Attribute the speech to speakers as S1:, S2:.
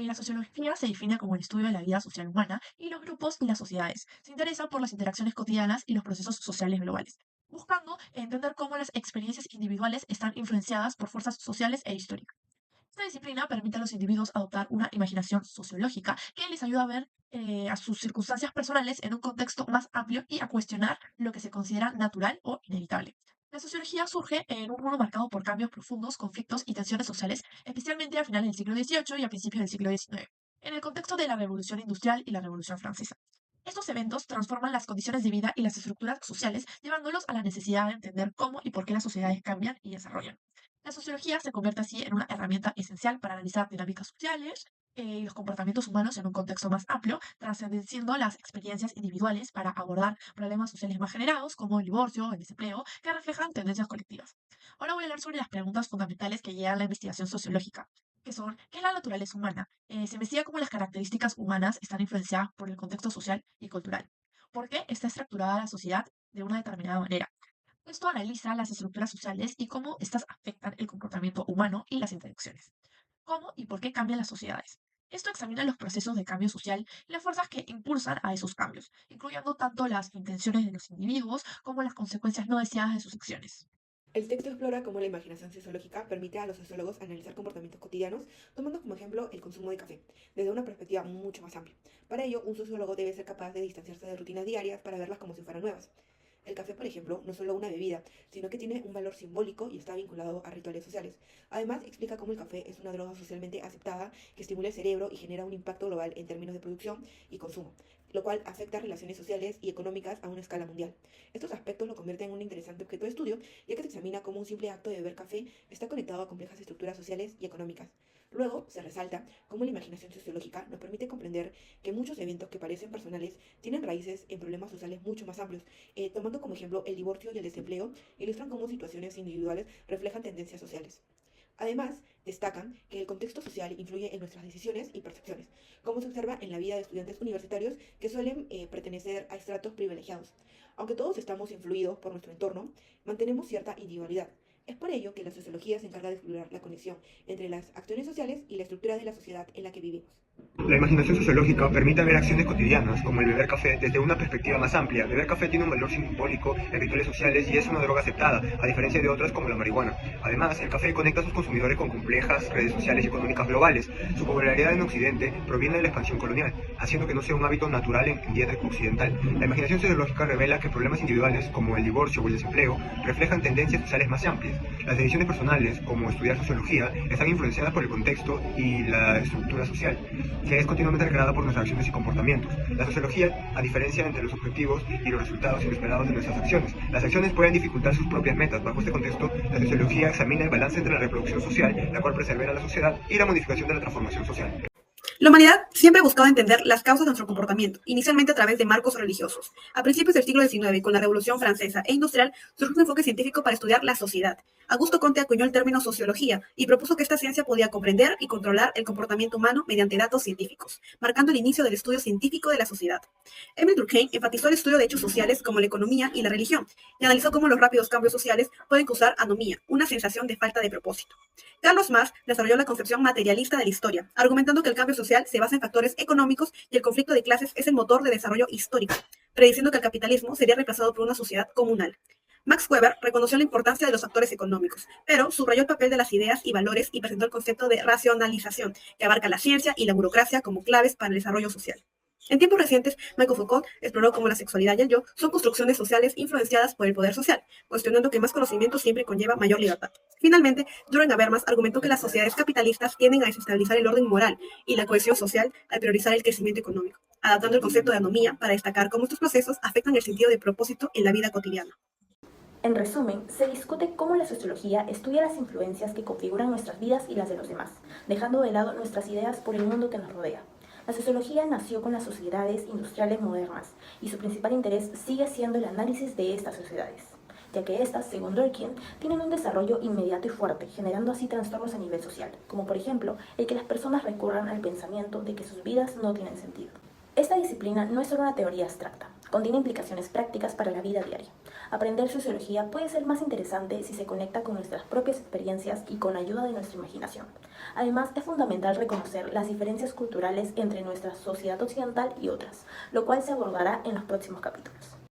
S1: La sociología se define como el estudio de la vida social humana y los grupos y las sociedades. Se interesa por las interacciones cotidianas y los procesos sociales globales, buscando entender cómo las experiencias individuales están influenciadas por fuerzas sociales e históricas. Esta disciplina permite a los individuos adoptar una imaginación sociológica que les ayuda a ver a sus circunstancias personales en un contexto más amplio y a cuestionar lo que se considera natural o inevitable. La sociología surge en un mundo marcado por cambios profundos, conflictos y tensiones sociales, especialmente a finales del siglo XVIII y a principios del siglo XIX, en el contexto de la Revolución Industrial y la Revolución Francesa. Estos eventos transforman las condiciones de vida y las estructuras sociales, llevándolos a la necesidad de entender cómo y por qué las sociedades cambian y desarrollan. La sociología se convierte así en una herramienta esencial para analizar dinámicas sociales y los comportamientos humanos en un contexto más amplio, trascendiendo las experiencias individuales para abordar problemas sociales más generados, como el divorcio, el desempleo, que reflejan tendencias colectivas. Ahora voy a hablar sobre las preguntas fundamentales que guían la investigación sociológica, que son, ¿qué es la naturaleza humana? Se investiga cómo las características humanas están influenciadas por el contexto social y cultural. ¿Por qué está estructurada la sociedad de una determinada manera? Esto analiza las estructuras sociales y cómo estas afectan el comportamiento humano y las interacciones. ¿Cómo y por qué cambian las sociedades? Esto examina los procesos de cambio social y las fuerzas que impulsan a esos cambios, incluyendo tanto las intenciones de los individuos como las consecuencias no deseadas de sus acciones.
S2: El texto explora cómo la imaginación sociológica permite a los sociólogos analizar comportamientos cotidianos, tomando como ejemplo el consumo de café, desde una perspectiva mucho más amplia. Para ello, un sociólogo debe ser capaz de distanciarse de rutinas diarias para verlas como si fueran nuevas. El café, por ejemplo, no es solo una bebida, sino que tiene un valor simbólico y está vinculado a rituales sociales. Además, explica cómo el café es una droga socialmente aceptada que estimula el cerebro y genera un impacto global en términos de producción y consumo, lo cual afecta relaciones sociales y económicas a una escala mundial. Estos aspectos lo convierten en un interesante objeto de estudio, ya que se examina cómo un simple acto de beber café está conectado a complejas estructuras sociales y económicas. Luego, se resalta cómo la imaginación sociológica nos permite comprender que muchos eventos que parecen personales tienen raíces en problemas sociales mucho más amplios. Tomando como ejemplo el divorcio y el desempleo, ilustran cómo situaciones individuales reflejan tendencias sociales. Además, destacan que el contexto social influye en nuestras decisiones y percepciones, como se observa en la vida de estudiantes universitarios que suelen pertenecer a estratos privilegiados. Aunque todos estamos influidos por nuestro entorno, mantenemos cierta individualidad. Es por ello que la sociología se encarga de explorar la conexión entre las acciones sociales y la estructura de la sociedad en la que vivimos.
S3: La imaginación sociológica permite ver acciones cotidianas, como el beber café, desde una perspectiva más amplia. Beber café tiene un valor simbólico en rituales sociales y es una droga aceptada, a diferencia de otras como la marihuana. Además, el café conecta a sus consumidores con complejas redes sociales y económicas globales. Su popularidad en Occidente proviene de la expansión colonial, haciendo que no sea un hábito natural en dieta occidental. La imaginación sociológica revela que problemas individuales, como el divorcio o el desempleo, reflejan tendencias sociales más amplias. Las decisiones personales, como estudiar sociología, están influenciadas por el contexto y la estructura social, que es continuamente recreada por nuestras acciones y comportamientos. La sociología, a diferencia entre los objetivos y los resultados inesperados de nuestras acciones. Las acciones pueden dificultar sus propias metas. Bajo este contexto, la sociología examina el balance entre la reproducción social, la cual persevera la sociedad, y la modificación de la transformación social.
S4: La humanidad siempre ha buscado entender las causas de nuestro comportamiento, inicialmente a través de marcos religiosos. A principios del siglo XIX, con la Revolución Francesa e Industrial, surgió un enfoque científico para estudiar la sociedad. Augusto Comte acuñó el término sociología y propuso que esta ciencia podía comprender y controlar el comportamiento humano mediante datos científicos, marcando el inicio del estudio científico de la sociedad. Emile Durkheim enfatizó el estudio de hechos sociales como la economía y la religión, y analizó cómo los rápidos cambios sociales pueden causar anomía, una sensación de falta de propósito. Carlos Marx desarrolló la concepción materialista de la historia, argumentando que el cambio social se basa en factores económicos y el conflicto de clases es el motor de desarrollo histórico, prediciendo que el capitalismo sería reemplazado por una sociedad comunal. Max Weber reconoció la importancia de los factores económicos, pero subrayó el papel de las ideas y valores y presentó el concepto de racionalización, que abarca la ciencia y la burocracia como claves para el desarrollo social. En tiempos recientes, Michael Foucault exploró cómo la sexualidad y el yo son construcciones sociales influenciadas por el poder social, cuestionando que más conocimiento siempre conlleva mayor libertad. Finalmente, Jürgen Habermas argumentó que las sociedades capitalistas tienden a desestabilizar el orden moral y la cohesión social al priorizar el crecimiento económico, adaptando el concepto de anomía para destacar cómo estos procesos afectan el sentido de propósito en la vida cotidiana.
S5: En resumen, se discute cómo la sociología estudia las influencias que configuran nuestras vidas y las de los demás, dejando de lado nuestras ideas por el mundo que nos rodea. La sociología nació con las sociedades industriales modernas y su principal interés sigue siendo el análisis de estas sociedades, ya que estas, según Durkheim, tienen un desarrollo inmediato y fuerte, generando así trastornos a nivel social, como por ejemplo el que las personas recurran al pensamiento de que sus vidas no tienen sentido. Esta disciplina no es solo una teoría abstracta, Contiene implicaciones prácticas para la vida diaria. Aprender sociología puede ser más interesante si se conecta con nuestras propias experiencias y con ayuda de nuestra imaginación. Además, es fundamental reconocer las diferencias culturales entre nuestra sociedad occidental y otras, lo cual se abordará en los próximos capítulos.